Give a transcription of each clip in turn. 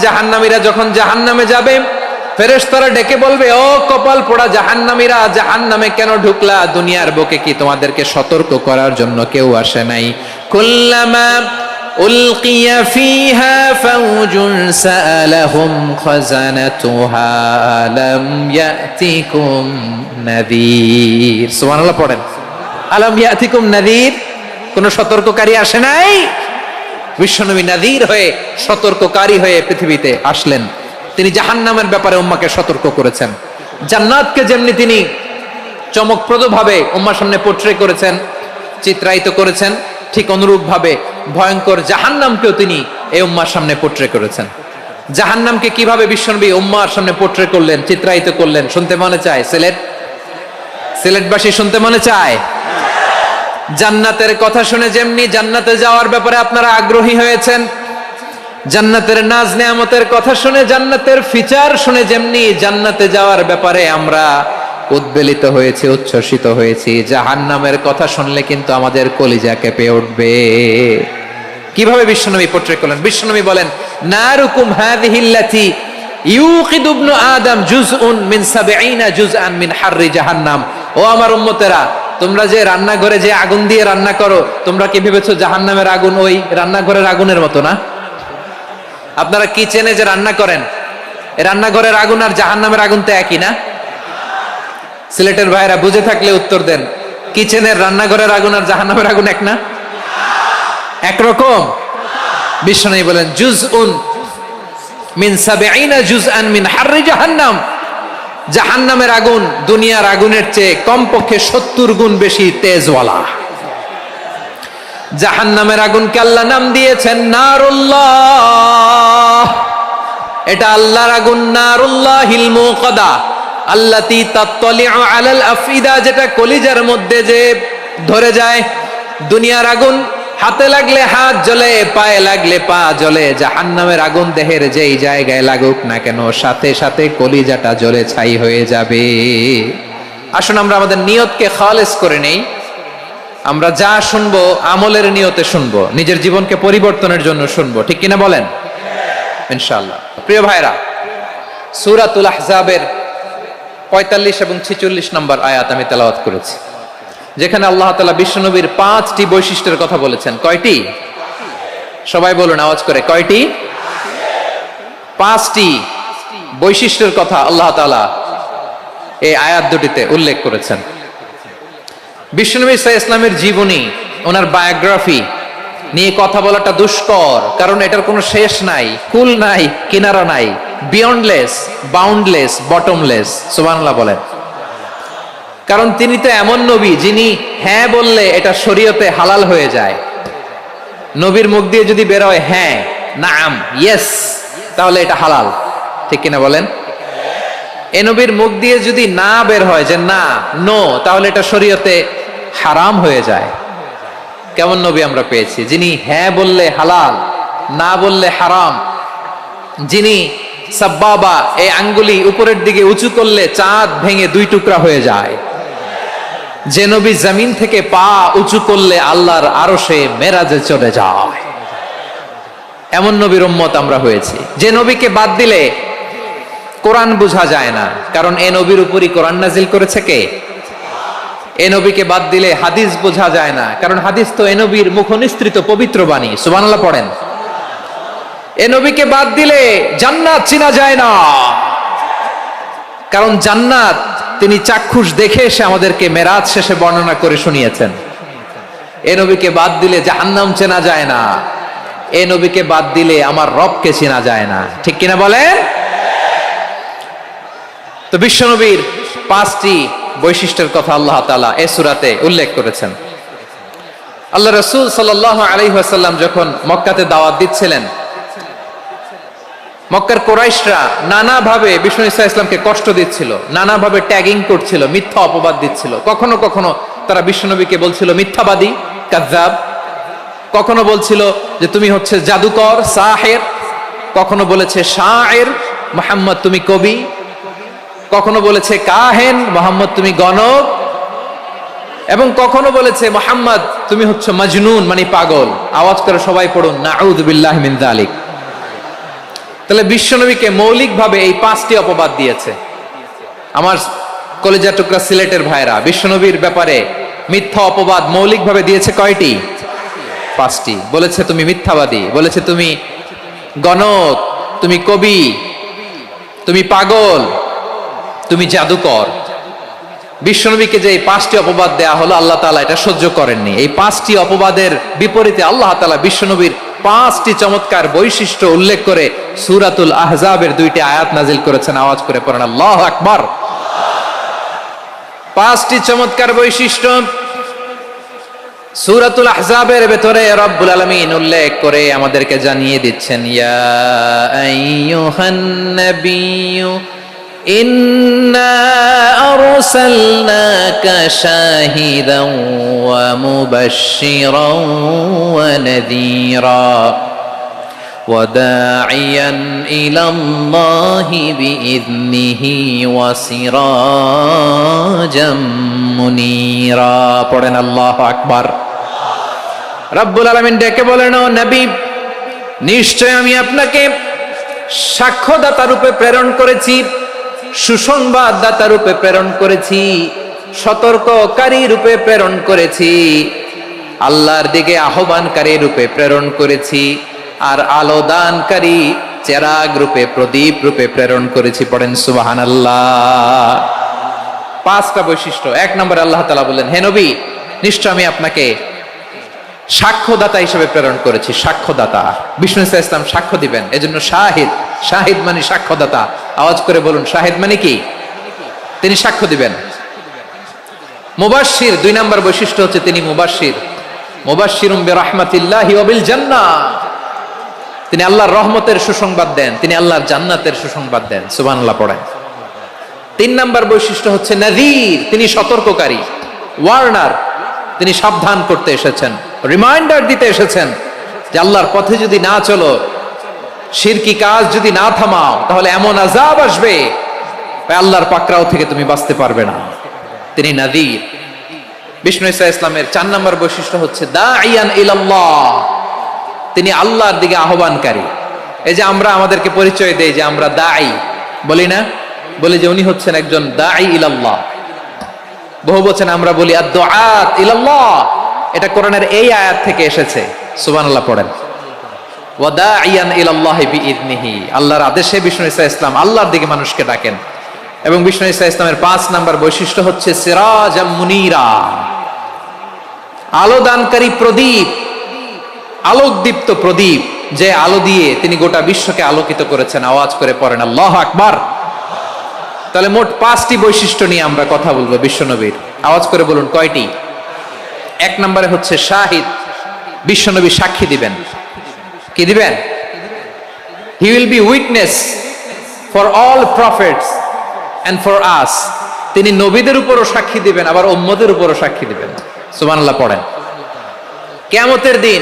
জাহান্নামীরা যখন জাহান্নামে যাবে, ফেরেশতারা ডেকে বলবে, ও কপাল পোড়া জাহান্নামীরা, জাহান্নামে কেন ঢুকলা? দুনিয়ার বুকে কি তোমাদেরকে সতর্ক করার জন্য কেউ আসে নাই? কুল্লামা উলকিয়া ফিহা ফাউজুন সাআলাহুম খাযানাতুহা আলাম ইয়াতিকুম নাযীর। সুবহানাল্লাহ পড়েন। আলাম ইয়াতিকুম নাযীর, কোন সতর্ককারী আসে নাই? বিশ্বনবী নাযীর হয়ে, সতর্ককারী হয়ে পৃথিবীতে আসলেন। তিনি জাহান্নামের ব্যাপারে উম্মাহকে সতর্ক করেছেন। জান্নাতকে যেমনি তিনি চমকপ্রদভাবে উম্মার সামনে পোট্রে করেছেন, চিত্রায়িত করেছেন, ঠিক অনুরূপ ভাবে ভয়ঙ্কর জাহান্নামকেও তিনি এই উম্মার সামনে পোট্রে করেছেন। জাহান্নামকে কিভাবে বিশ্বনবী উম্মার সামনে পোট্রে করলেন, চিত্রায়িত করলেন, শুনতে মনে চায়? সিলেটবাসী শুনতে মনে চায়? জান্নাতের কথা শুনে যেমনি জান্নাতে যাওয়ার ব্যাপারে আপনারা আগ্রহী হয়েছেন, জান্নাতের নাজ নেয়ামতের কথা শুনে, জান্নাতের ফিচার শুনে যেমনি জান্নাতে যাওয়ার ব্যাপারে আমরা উদ্বেলিত হয়েছি, উচ্ছ্বসিত হয়েছি, জাহান্নামের কথা শুনলে কিন্তু আমাদের কলিজা কেঁপে উঠবে। কিভাবে বিশ্বনবী পোট্রে করলেন? বিশ্বনবী বলেন, নারুকুম হাযিহিল্লাতী ইউকিদু ইবনু আদম জুজউন মিন ৭০ জুজআন মিন হাররি জাহান্নাম। ও আমার উম্মতেরা, তোমরা যে রান্নাঘরে যে আগুন দিয়ে রান্না করো, তোমরা কি ভেবেছো জাহান্নামের আগুন ওই রান্নাঘরের আগুনের মতো না? আপনারা কিচেনে যে রান্না করেন, রান্নাঘরের আগুন আর জাহান্নামের আগুন তো একই না? সিলেটের ভাইরা বুঝে থাকলে উত্তর দেন, কিচেনের রান্নাঘরের আগুন আর জাহান্নামের আগুন এক না? একরকম? বিশ্বনবী বলেন, জুজউন মিন ৭০ জুজআন মিন হাররি জাহান্নাম। জাহান্নামের আগুন দুনিয়ার আগুনের চেয়ে কমপক্ষে ৭০ গুণ বেশি তেজওয়ালা। জাহান্নামের আগুনকে আল্লাহ নাম দিয়েছেন নারুল্লাহ। এটা আল্লাহর আগুন, নারুল্লাহিল মুকাদা আল্লাতী তাত্তালিউ আলাল আফইদা, যেটা কলিজার মধ্যে যে ধরে যায়। দুনিয়ার আগুন হাতে লাগলে হাত জ্বলে, পায়ে লাগলে পা জ্বলে। জাহান্নামের আগুন দেহের যেই জায়গায় লাগুক না কেন, সাথে সাথে কলিজাটা জ্বলে ছাই হয়ে যাবে। আসুন আমরা আমাদের নিয়তকে খালেস করে নেই। আমরা যা শুনবো আমলের নিয়তে শুনবো, নিজের জীবনকে পরিবর্তনের জন্য শুনবো, ঠিক কিনা বলেন? ইনশাআল্লাহ। প্রিয় ভাইরা, সূরাতুল আহজাবের ৪৫ এবং ৪৬ নম্বর আয়াত আমি তেলাওয়াত করেছি, যেখানে আল্লাহ তাআলা বিশ্বনবীর ৫টি বৈশিষ্ট্যের কথা বলেছেন। কয়টি? সবাই বলুন আওয়াজ করে, কয়টি? ৫টি বৈশিষ্ট্যের কথা আল্লাহ তাআলা এই আয়াত দুটিতে উল্লেখ করেছেন। বিশ্বনবী সাল্লাল্লাহু আলাইহি ওয়াসাল্লামের জীবনী, ওনার বায়োগ্রাফি নিয়ে কথা বলাটা দুষ্কর, কারণ এটার কোনো শেষ নাই, কুল নাই, কিনারা নাই, বিয়ন্ডলেস, বাউন্ডলেস, বটমলেস। সুবহানাল্লাহ বলেন। কারণ তিনি তো এমন নবী যিনি হ্যাঁ বললে এটা শরীয়তে হালাল হয়ে যায়। নবীর মুখ দিয়ে যদি বের হয় হ্যাঁ, নাম, ইয়েস, তাহলে এটা হালাল, ঠিক কিনা বলেন? এ নবীর মুখ দিয়ে যদি না বের হয় যে না, নো, তাহলে এটা শরীয়তে হারাম হয়ে যায়। কেমন নবী আমরা পেয়েছি, যিনি হ্যাঁ বললে হালাল, না বললে হারাম, যিনি সাব্বাবা, এই আঙ্গুলি উপরের দিকে উঁচু করলে চাঁদ ভেঙে ২ টুকরা হয়ে যায়, যে নবী জমিন থেকে পা উঁচু করলে আল্লাহর আরশে মেরাজে চলে যায়, এমন নবীর উম্মত আমরা হয়েছি। যে নবীকে বাদ দিলে কোরআন বোঝা যায় না, কারণ এ নবীর উপরই কোরআন নাজিল করেছে কে? এ নবীকে বাদ দিলে হাদিস বোঝা যায় না, কারণ হাদিস তো এ নবীর মুখনিসৃত পবিত্র বাণী। সুবহানাল্লাহ পড়েন। এ নবীকে বাদ দিলে জান্নাত চিনা যায় না, কারণ জান্নাত তিনি চাক্ষুষ দেখে এসে আমাদেরকে মেরাজ শেষে বর্ণনা করে শুনিয়েছেন। এ নবীকে বাদ দিলে জাহান্নাম চেনা যায় না, এ নবীকে বাদ দিলে আমার রবকে চেনা যায় না, ঠিক কিনা বলেন? তো বিশ্বনবীর ৫টি বৈশিষ্ট্যের কথা আল্লাহ তাআলা এই সূরাতে উল্লেখ করেছেন। আল্লাহ রাসূল সাল্লাল্লাহু আলাইহি ওয়াসাল্লাম যখন মক্কাতে দাওয়াত দিচ্ছিলেন, মক্কার কুরাইশরা নানাভাবে বিষ্ণু ঈসা ইসলামকে কষ্ট দিচ্ছিল, নানাভাবে ট্যাগিং করছিল, মিথ্যা অপবাদ দিচ্ছিল। কখনো কখনো তারা বিশ্বনবীকে বলছিল মিথ্যাবাদী, কাযযাব। কখনো বলছিল যে তুমি হচ্ছে জাদুকর, সাহের। কখনো বলেছে শায়ের, মুহাম্মদ তুমি কবি। কখনো বলেছে কাহেন, মুহাম্মদ তুমি গণক। এবং কখনো বলেছে মুহাম্মদ তুমি হচ্ছে মাজনুন, মানে পাগল। আওয়াজ করে সবাই পড়ুন, নাউযু বিল্লাহি মিন যালিক। তাহলে বিশ্বনবীকে মৌলিকভাবে এই 5টি অপবাদ দিয়েছে। আমার কলেজা টুকরা সিলেটের ভাইরা, বিশ্বনবীর ব্যাপারে মিথ্যা অপবাদ মৌলিকভাবে দিয়েছে কয়টি? 5টি। বলেছে তুমি মিথ্যাবাদী, বলেছে তুমি গণক, তুমি কবি, তুমি পাগল, তুমি জাদুকর। বিশ্বনবীকে যে এই 5টি অপবাদ দেয়া হলো, আল্লাহ তাআলা এটা সহ্য করেননি। এই 5টি অপবাদের বিপরীতে আল্লাহ তাআলা বিশ্বনবীর 5টি চমৎকার বৈশিষ্ট্য উল্লেখ করে সূরাতুল আহজাবের 2টি আয়াত নাজিল করেছেন। আওয়াজ করে পড়েন আল্লাহু আকবার। 5টি চমৎকার বৈশিষ্ট্য সূরাতুল আহজাবের ভেতরে রব্বুল আলামিন উল্লেখ করে আমাদেরকে জানিয়ে দিচ্ছেন, ইয়া আইয়ুহান নাবিয়্যু ইন্না আরসালনাকা শাহিদান ওয়া মুবাশশিরান ওয়া নাযীরা ওয়া দাঈয়ান ইলাল্লাহি বিইذনিহি ওয়া সিরাজাম মুনীরা। পড়েন আল্লাহু আকবার। রব্বুল আলামিন ডেকে বলেন, ও নবী, নিশ্চয় আমি আপনাকে সাক্ষ্যদাতা রূপে প্রেরণ করেছি, সুসংবাদদাতা রূপে প্রেরণ করেছি, সতর্ককারী রূপে প্রেরণ করেছি, আল্লাহর দিকে আহ্বানকারী রূপে প্রেরণ করেছি, আর আলো দানকারী চেরাগ রূপে, প্রদীপ রূপে প্রেরণ করেছি। পড়েন সুবহানাল্লাহ। 5টা বৈশিষ্ট্য। 1 নম্বরে আল্লাহ তাআলা বললেন, হে নবী, নিশ্চয় আমি আপনাকে সাক্ষ্যদাতা হিসেবে প্রেরণ করেছি। সাক্ষ্যদাতা, বিষ্ণু ইসা ইসলাম সাক্ষ্য দিবেন, এজন্য শাহিদ। শাহিদ মানে সাক্ষ্যদাতা। আওয়াজ করে বলুন, শাহিদ মানে কি? তিনি সাক্ষ্য দিবেন। মুবাশশির, 2 নম্বর বৈশিষ্ট্য হচ্ছে তিনি মুবাশশির। মুবাশশিরুম বিরাহমাতিল্লাহি ওয়া বিল জান্নাহ, তিনি আল্লাহর রহমতের সুসংবাদ দেন, তিনি আল্লাহর জান্নাতের সুসংবাদ দেন। সুবহানাল্লাহ পড়েন। 3 নম্বর বৈশিষ্ট্য হচ্ছে নাযীর, তিনি সতর্ককারী, ওয়ার্নার, তিনি সাবধান করতে এসেছেন, রিমাইন্ডার দিতে এসেছেন যে আল্লাহর পথে যদি না চলো, শিরকি কাজ যদি না থামাও, তাহলে এমন আযাব আসবে আল্লাহর পাকড়াও থেকে তুমি বাঁচতে পারবে না। তিনি নাযীর। বিষ্ণু ইসা ইসলামের 4 নম্বর বৈশিষ্ট্য হচ্ছে দাঈয়ান ইলাল্লাহ, তিনি আল্লাহর দিকে আহ্বানকারী। এই যে আমরা আমাদেরকে পরিচয় দেই যে আমরা দাঈ, বলি না? বলি যে উনি হচ্ছেন একজন দাঈ ইলাল্লাহ। বহু বচন আমরা বলি আদ-দুআত ইলাল্লাহ। এটা কোরআনের এই আয়াত থেকে এসেছে। সুবহানাল্লাহ পড়েন। ওয়া দাঈয়ান ইলাল্লাহি বিইذনিহি, আল্লাহর আদেশে বিষ্ণু ইসা ইসলাম আল্লাহর দিকে মানুষকে ডাকেন। এবং বিষ্ণু ইসা ইসলামের 5 নম্বর বৈশিষ্ট্য হচ্ছে সিরাজাম মুনীরা, আলো দানকারী প্রদীপ, আলোকদীপ্ত প্রদীপ, যে আলো দিয়ে তিনি গোটা বিশ্বকে আলোকিত করেছেন। আওয়াজ করে পড়েন আল্লাহু আকবার। তাহলে মোট 5টি বৈশিষ্ট্য নিয়ে আমরা কথা বলবো বিশ্বনবীর। আওয়াজ করে বলুন কয়টি? 1 নম্বরে হচ্ছে শাহিদ, বিশ্বনবী সাক্ষী দিবেন। কি দিবেন? He will be witness for all prophets and for us, তিনি নবীদের উপরও সাক্ষী দিবেন, আবার উম্মতের উপরও সাক্ষী দিবেন। সুবহানাল্লাহ পড়েন। কিয়ামতের দিন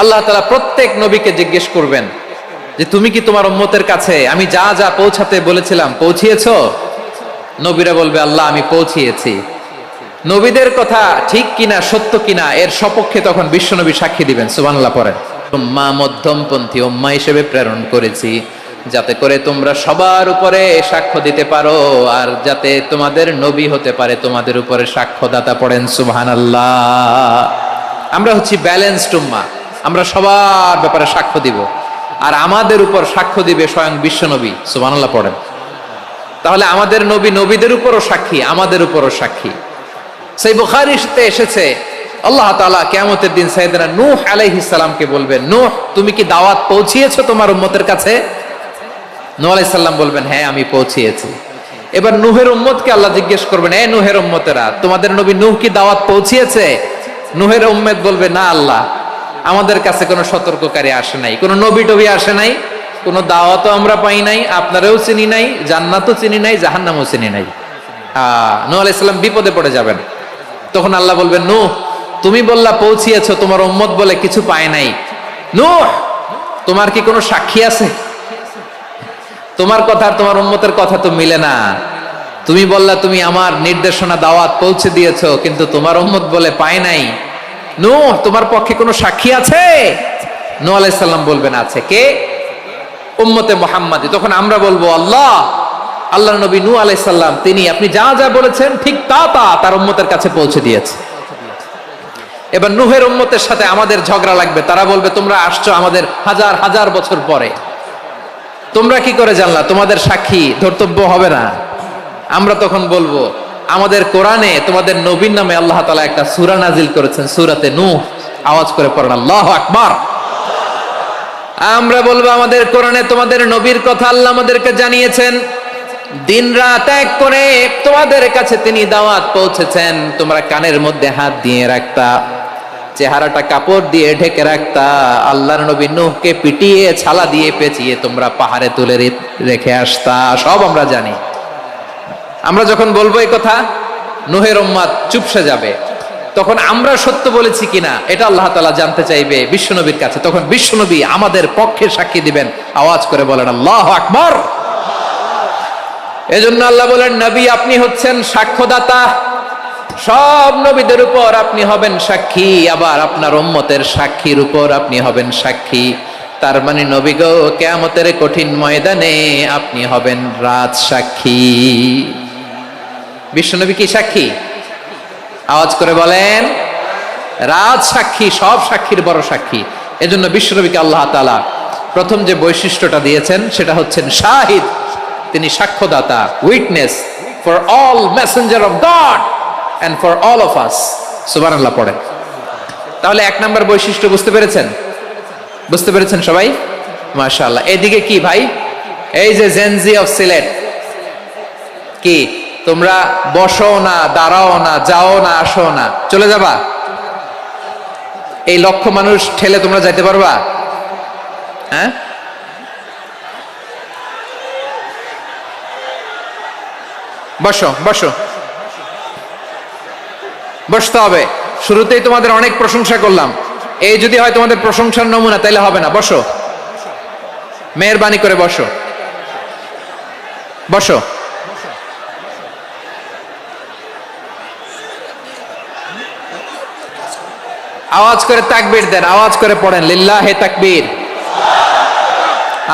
আল্লাহ তাআলা প্রত্যেক নবীকে জিজ্ঞেস করবেন যে তুমি কি তোমার উম্মতের কাছে আমি যা যা পৌঁছাতে বলেছিলাম পৌঁছিয়েছো? নবীরা বলবে, আল্লাহ আমি পৌঁছিয়েছি। নবীদের কথা ঠিক কিনা, সত্য কিনা, এর সপক্ষে তখন বিশ্বনবী সাক্ষী দিবেন। সুবহানাল্লাহ পড়েন। উম্মাহ, মধ্যমপন্থী উম্মাহ হিসেবে প্রেরণ করেছি, যাতে করে তোমরা সবার উপরে সাক্ষ্য দিতে পারো, আর যাতে তোমাদের নবী হতে পারে তোমাদের উপরে সাক্ষ্যদাতা। পড়েন সুবহানাল্লাহ। আমরা হচ্ছি ব্যালেন্সড উম্মাহ, আমরা সবার ব্যাপারে সাক্ষ্য দিব, আর আমাদের উপর সাক্ষ্য দিবে স্বয়ং বিশ্বনবী। সুবহানাল্লাহ পড়েন। তাহলে আমাদের নবী নবীদের উপরও সাক্ষী, আমাদের উপরও সাক্ষী। সেই বুখারীতে এসেছে আল্লাহ তাআলা কিয়ামতের দিন সাইয়েদনা নূহ আলাইহিস সালামকে বলবেন, নূহ তুমি কি দাওয়াত পৌঁছিয়েছো তোমার উম্মতের কাছে? নূহ আলাইহিস সালাম বলবেন, হ্যাঁ আমি পৌঁছিয়েছি। এবার নূহের উম্মতকে আল্লাহ জিজ্ঞেস করবেন, এ নূহের উম্মতেরা, তোমাদের নবী নূহ কি দাওয়াত পৌঁছিয়েছে? নূহের উম্মত বলবে, না আল্লাহ, আমাদের কাছে কোনো সতর্ককারী আসে নাই, কোনো নবী টবি আসে নাই, কোনো দাওয়াতও আমরা পাই নাই, আপনারাও চিনি নাই, জান্নাতও চিনি নাই, জাহান্নামও চিনি নাই। নূহ আলাইহিস সালাম বিপদে পড়ে যাবেন। তখন আল্লাহ বলবেন, নূহ তুমি বললা পৌঁছিয়েছো, তোমার উম্মত বলে কিছু পায় নাই। নূহ তোমার কি কোনো সাক্ষী আছে? তোমার কথা আর তোমার উম্মতের কথা তো মিলে না। তুমি বললা তুমি আমার নির্দেশনা দাওয়াত পৌঁছে দিয়েছো, কিন্তু তোমার উম্মত বলে পায় নাই। নূহ তোমার পক্ষে কোনো সাক্ষী আছে? নূহ আলাইহিস সালাম বলবেন, আছে। কে? উম্মতে মুহাম্মাদি। তখন আমরা বলবো আল্লাহ, আল্লাহর নবী নূহ আলাইহিস সালাম তিনি আপনি যা যা বলেছেন ঠিক তা তা তার উম্মতের কাছে পৌঁছে দিয়েছে। এবার নূহের উম্মতের সাথে আমাদের ঝগড়া লাগবে। তারা বলবে তোমরা আসছো আমাদের হাজার হাজার বছর পরে, তোমরা কি করে জানলা? তোমাদের সাক্ষী ধর্তব্য হবে না? আমরা তখন বলবো আমাদের কোরআনে তোমাদের নবীর নামে আল্লাহ তাআলা একটা সূরা নাজিল করেছেন, সূরাতে নূহ। আওয়াজ করে পড়েন আল্লাহু আকবার। আমরা বলবো আমাদের কোরআনে তোমাদের নবীর কথা আল্লাহ আমাদেরকে জানিয়েছেন, দিন রাত এক করে তোমাদের কাছে তিনি দাওয়াত পৌঁছেছেন। তোমরা কানের মধ্যে হাত দিয়ে রাখতা, চেহারাটা কাপড় দিয়ে ঢেকে রাখতা, আল্লাহর নবী নূহকে পিটিয়ে ছালা দিয়ে পেঁচিয়ে তোমরা পাহাড়ে তুলে রেখে আসতা। সব আমরা জানি। আমরা যখন বলবো এই কথা, নূহের উম্মত চুপসে যাবে। তখন আমরা সত্য বলেছি কিনা এটা আল্লাহ তাআলা জানতে চাইবে বিশ্বনবীর কাছে। তখন বিশ্বনবী আমাদের পক্ষে সাক্ষী দিবেন। আওয়াজ করে বলেন আল্লাহু আকবার। এজন্য আল্লাহ বলেন নবী আপনি হচ্ছেন সাক্ষ্যদাতা, সব নবীদের উপর আপনি হবেন সাক্ষী, আবার আপনার উম্মতের সাক্ষীর উপর আপনি হবেন সাক্ষী। তার মানে নবী গো, কিয়ামতের কঠিন ময়দানে আপনি হবেন রাজ সাক্ষী। বিশ্বনবী কি সাক্ষী? আওয়াজ করে বলেন রাজ সাক্ষী, সব সাক্ষীর বড় সাক্ষী। এজন্য বিশ্বনবীকে আল্লাহ তাআলা প্রথম যে বৈশিষ্ট্যটা দিয়েছেন সেটা হচ্ছেন শাহিদ। তিনি সাক্ষ্যদাতা, witness for all messenger of God and for all of us. সুবহানাল্লাহ পড়েন। তাহলে এক নাম্বার বৈশিষ্ট্য বুঝতে পেরেছেন? বুঝতে পেরেছেন সবাই? মাশাআল্লাহ। এদিকে কি ভাই, এই যে জেনজি অফ সিলেট, কি তোমরা বসো না, দাঁড়াও না, যাও না, আসো না, চলে যাবা? এই লক্ষ মানুষ ঠেলে তোমরা যাইতে পারবা? হ্যাঁ, বসো বসো, বসতে হবে। শুরুতেই তোমাদের অনেক প্রশংসা করলাম, এই যদি হয় তোমাদের প্রশংসার নমুনা তাইলে হবে না। বসো, মেহেরবানি করে বসো, বসো। আওয়াজ করে তাকবীর দেন, আওয়াজ করে পড়েন লিল্লাহে তাকবীর।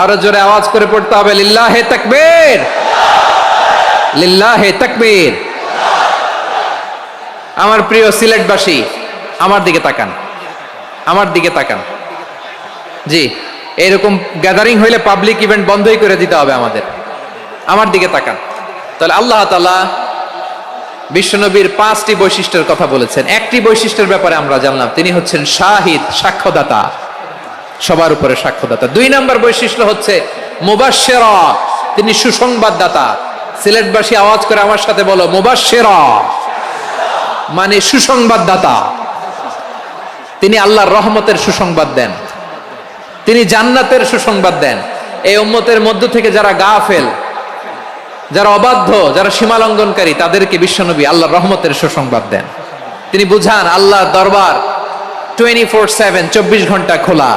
আরো জোরে আওয়াজ করে পড়তে হবে লিল্লাহে তাকবীর, লিল্লাহে তাকবীর। আমার প্রিয় সিলেটবাসী, আমার দিকে তাকান, আমার দিকে তাকান। জি, এরকম গ্যাদারিং হইলে পাবলিক ইভেন্ট বন্ধই করে দিতে হবে আমাদের। আমার দিকে তাকান। তাহলে আল্লাহ তাআলা বিশ্বনবীর 5টি বৈশিষ্ট্যের কথা বলেছেন। একটি বৈশিষ্ট্যের ব্যাপারে আমরা জানলাম, তিনি হচ্ছেন শাহিদ, সাক্ষ্যদাতা, সবার উপরে সাক্ষ্যদাতা। 2 নাম্বার বৈশিষ্ট্য হচ্ছে মুবাশশিরা, তিনি সুসংবাদদাতা। সিলেটবাসী আওয়াজ করে আমার সাথে বলো মুবাশশিরা, মানে সুসংবাদদাতা। তিনি আল্লাহর রহমতের সুসংবাদ দেন, তিনি জান্নাতের সুসংবাদ দেন। এই উম্মতের মধ্য থেকে যারা গাফেল, যারা অবাধ্য, যারা সীমালঙ্ঘনকারী, তাদেরকে বিশ্বনবী আল্লাহর রহমতের সুসংবাদ দেন। তিনি বুঝান আল্লাহর দরবার 24/7, 24 ঘন্টা খোলা।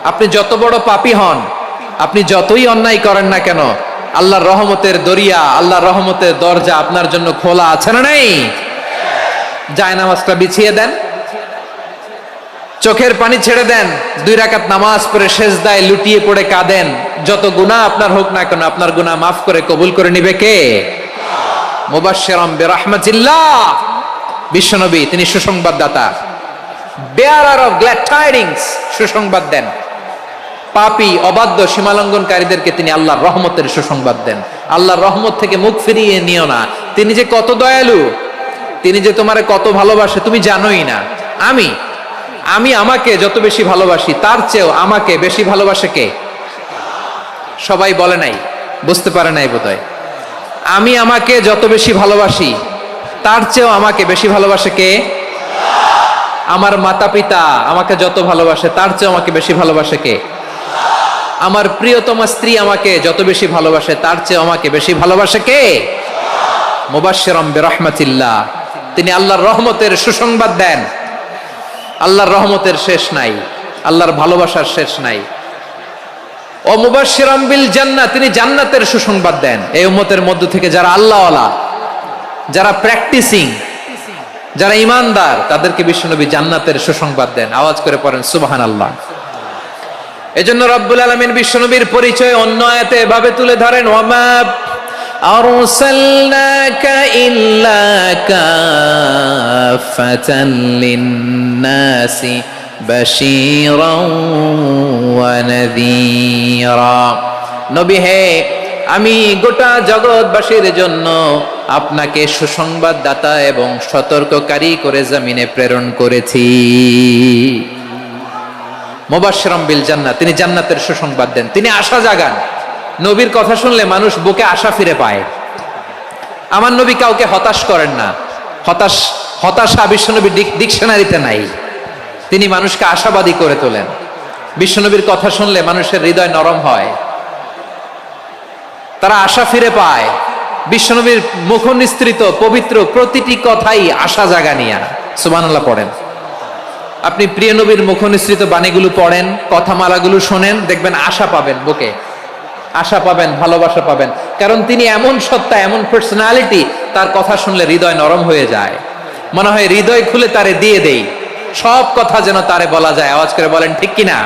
আপনি যত বড় পাপী হন, আপনি যতই অন্যায় করেন না কেন, আল্লাহর রহমতের দরিয়া, আল্লাহর রহমতের দরজা আপনার জন্য খোলা আছে না নেই? জায়নামাজটা বিছিয়ে দেন, চোখের পানি ছেড়ে দেন, 2 রাকাত নামাজ পড়ে সেজদায় লুটিয়ে পড়ে কাঁদেন। যত গুনাহ আপনার হোক না কেন, আপনার গুনাহ মাফ করে কবুল করে নিবে কে? মুবাশশিরাম বিরহমাতিল্লাহ। বিশ্বনবী তিনি সুসংবাদদাতা, বেয়ারার অফ গ্ল্যাড টাইডিংস, সুসংবাদ দেন। পাপী, অবাধ্য, সীমালঙ্ঘনকারীদেরকে তিনি আল্লাহর রহমতের সুসংবাদ দেন। আল্লাহর রহমত থেকে মুখ ফিরিয়ে নিও না। তিনি যে কত দয়ালু, তিনি যে তোমারে কত ভালোবাসে তুমি জানোই না। আমি আমাকে যত বেশি ভালোবাসি, তার চেয়েও আমাকে বেশি ভালোবাসে কে? সবাই বলে নাই, বুঝতে পারে নাই বোধহয়। আমি আমাকে যত বেশি ভালোবাসি, তার চেয়েও আমাকে বেশি ভালোবাসে কে? আমার মাতা পিতা আমাকে যত ভালোবাসে, তার চেয়েও আমাকে বেশি ভালোবাসে কে? আমার প্রিয়তমা স্ত্রী আমাকে যত বেশি ভালোবাসে, তার চেয়েও আমাকে বেশি ভালোবাসে কে? মুবাশশিরাম বিরহমাতিল্লাহ, তিনি আল্লাহর রহমতের সুসংবাদ দেন। আল্লাহর রহমতের শেষ নাই, আল্লাহর ভালোবাসার শেষ নাই। ও মুবাশশিরাম বিল জান্নাহ, তিনি জান্নাতের সুসংবাদ দেন। এই উম্মতের মধ্য থেকে যারা আল্লাহওয়ালা, যারা প্র্যাকটিসিং, যারা ঈমানদার, তাদেরকে বিশ্বনবী জান্নাতের সুসংবাদ দেন। আওয়াজ করে পড়েন সুবহানাল্লাহ। এজন্য রব্বুল আলামিন বিশ্বনবীর পরিচয় অন্য আয়াতে এভাবে তুলে ধরেন, ওয়ামা আরসালনাকা ইল্লা কাফাতান লিন-নাসি বাশীরাও ওয়া নাযীরা। নবী হে, আমি গোটা জগৎবাসীর জন্য আপনাকে সুসংবাদদাতা এবং সতর্ককারী করে জমিনে প্রেরণ করেছি। মুবাশশিরাম বিল জান্নাহ, তিনি জান্নাতের সুসংবাদ দেন, তিনি আশা জাগান। নবীর কথা শুনলে মানুষ বুকে আশা ফিরে পায়। আমার নবী কাউকে হতাশ করেন না। হতাশা বিশ্বনবীর ডিকশনারিতে নাই। তিনি মানুষকে আশাবাদী করে তোলেন। বিশ্বনবীর কথা শুনলে মানুষের হৃদয় নরম হয়, তারা আশা ফিরে পায়। বিশ্বনবীর মুখ নিঃসৃত পবিত্র প্রতিটি কথাই আশা জাগানিয়া। সুবহানাল্লাহ পড়েন। আপনি প্রিয় নবীর মুখ নিঃসৃত বাণীগুলো পড়েন, কথামালাগুলো শোনেন, দেখবেন আশা পাবেন, বুকে আশা পাবেন, ভালোবাসা পাবেন। কারণ তিনি এমন সত্তা, এমন পার্সোনালিটি, তার কথা শুনলে হৃদয় নরম হয়ে যায়। মনে হয় হৃদয় খুলে তারে দিয়ে দেই, সব কথা যেন তারে বলা যায়। আওয়াজ করে বলেন ঠিক কিনা?